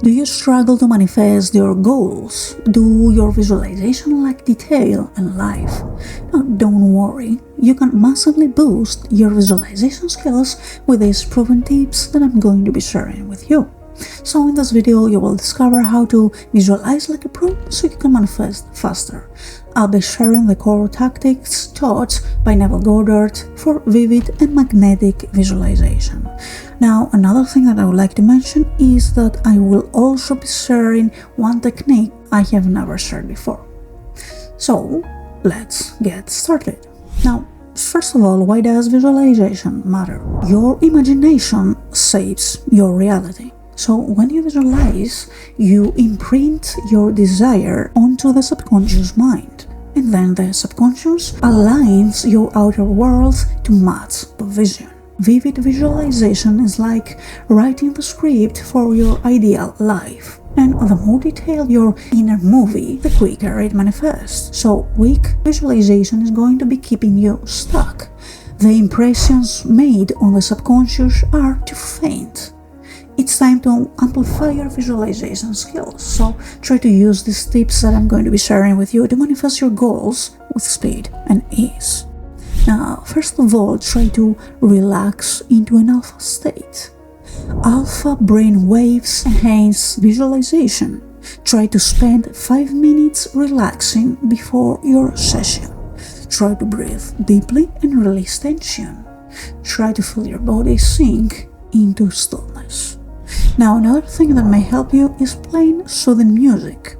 Do you struggle to manifest your goals? Do your visualization lack detail and life? No, don't worry, you can massively boost your visualization skills with these proven tips that I'm going to be sharing with you. So in this video you will discover how to visualize like a pro so you can manifest faster. I'll be sharing the core tactics taught by Neville Goddard for vivid and magnetic visualization. Now, another thing that I would like to mention is that I will also be sharing one technique I have never shared before. So, let's get started. Now, first of all, why does visualization matter? Your imagination shapes your reality. So when you visualize, you imprint your desire onto the subconscious mind, and then the subconscious aligns your outer world to match the vision. Vivid visualization is like writing the script for your ideal life, and the more detailed your inner movie, the quicker it manifests. So weak visualization is going to be keeping you stuck. The impressions made on the subconscious are too faint. It's time to amplify your visualization skills, so try to use these tips that I'm going to be sharing with you to manifest your goals with speed and ease. Now, first of all, try to relax into an alpha state. Alpha brain waves enhance visualization. Try to spend 5 minutes relaxing before your session. Try to breathe deeply and release tension. Try to feel your body sink into stillness. Now, another thing that may help you is playing soothing music.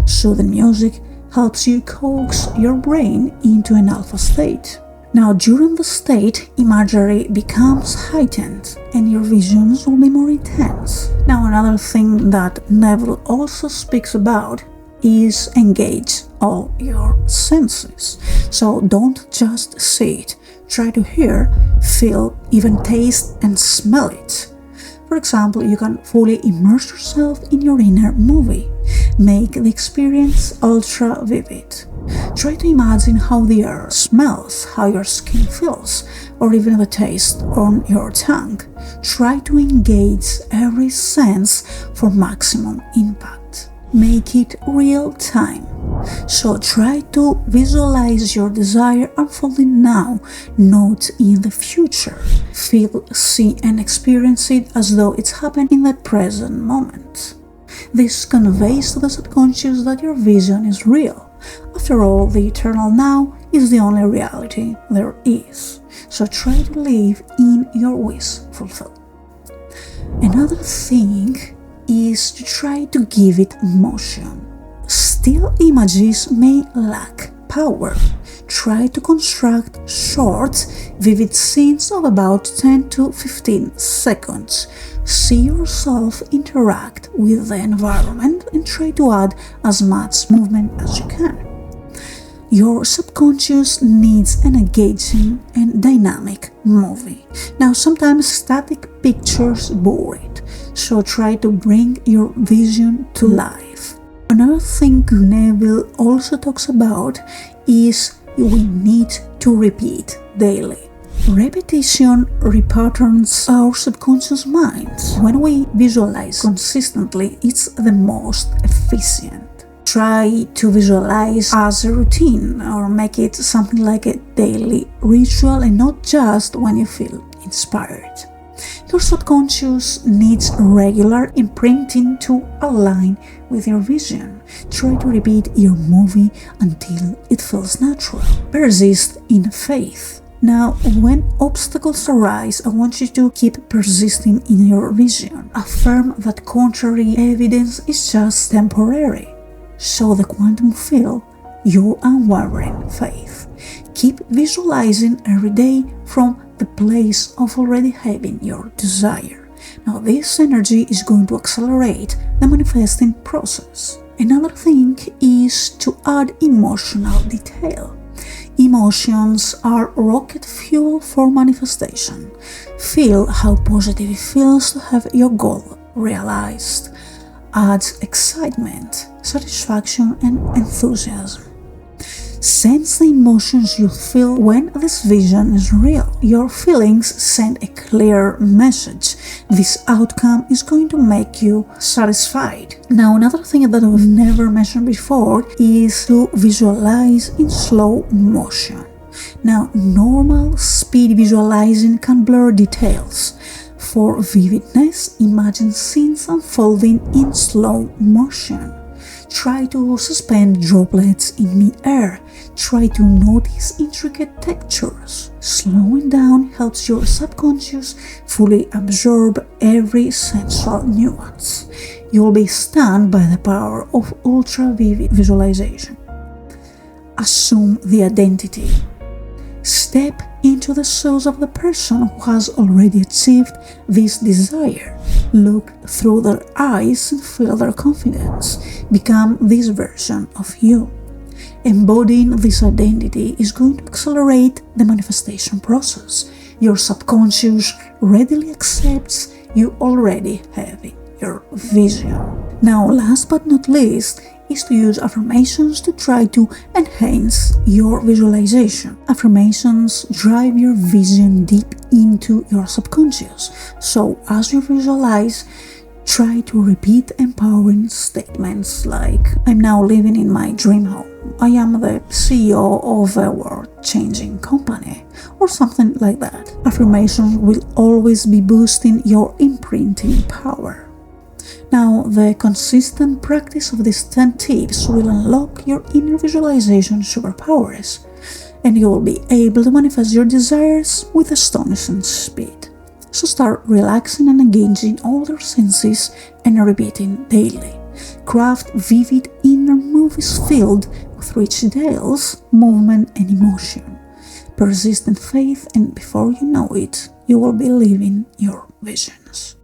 Soothing music helps you coax your brain into an alpha state. Now, during the state, imagery becomes heightened and your visions will be more intense. Now, another thing that Neville also speaks about is engage all your senses. So don't just see it. Try to hear, feel, even taste and smell it. For example, you can fully immerse yourself in your inner movie. Make the experience ultra vivid. Try to imagine how the air smells, how your skin feels, or even the taste on your tongue. Try to engage every sense for maximum impact. Make it real time. So try to visualize your desire unfolding now, not in the future. Feel, see and experience it as though it's happening in the present moment. This conveys to the subconscious that your vision is real. After all, the eternal now is the only reality there is. So try to live in your wish fulfilled. Another thing is to try to give it motion. Still images may lack power. Try to construct short, vivid scenes of about 10 to 15 seconds. See yourself interact with the environment and try to add as much movement as you can. Your subconscious needs an engaging and dynamic movie. Now, sometimes static pictures bore it, so try to bring your vision to life. Another thing Neville also talks about is we need to repeat daily. Repetition repatterns our subconscious minds. When we visualize consistently, it's the most efficient. Try to visualize as a routine or make it something like a daily ritual and not just when you feel inspired. Your subconscious needs regular imprinting to align with your vision. Try to repeat your movie until it feels natural. Persist in faith. Now, when obstacles arise, I want you to keep persisting in your vision. Affirm that contrary evidence is just temporary. Show the quantum field your unwavering faith. Keep visualizing every day from the place of already having your desire. Now, this energy is going to accelerate the manifesting process. Another thing is to add emotional detail. Emotions are rocket fuel for manifestation. Feel how positive it feels to have your goal realized. Adds excitement, satisfaction and enthusiasm. Sense the emotions you feel when this vision is real. Your feelings send a clear message. this outcome is going to make you satisfied. Now, another thing that I've never mentioned before is to visualize in slow motion. Now, normal speed visualizing can blur details. For vividness, imagine scenes unfolding in slow motion. Try to suspend droplets in mid-air. Try to notice intricate textures. Slowing down helps your subconscious fully absorb every sensual nuance. You'll be stunned by the power of ultra-vivid visualization. Assume the identity. Step into the shoes of the person who has already achieved this desire. Look through their eyes and feel their confidence. Become this version of you. Embodying this identity is going to accelerate the manifestation process. Your subconscious readily accepts you already have your vision. Now, last but not least, is to use affirmations to try to enhance your visualization. Affirmations drive your vision deep into your subconscious. So as you visualize, try to repeat empowering statements like, I'm now living in my dream home. I am the CEO of a world-changing company, or something like that. Affirmations will always be boosting your imprinting power. Now, the consistent practice of these 10 tips will unlock your inner visualization superpowers, and you will be able to manifest your desires with astonishing speed. So start relaxing and engaging all your senses and repeating daily. Craft vivid inner movies filled with rich details, movement and emotion. Persist in faith, and before you know it, you will be living your visions.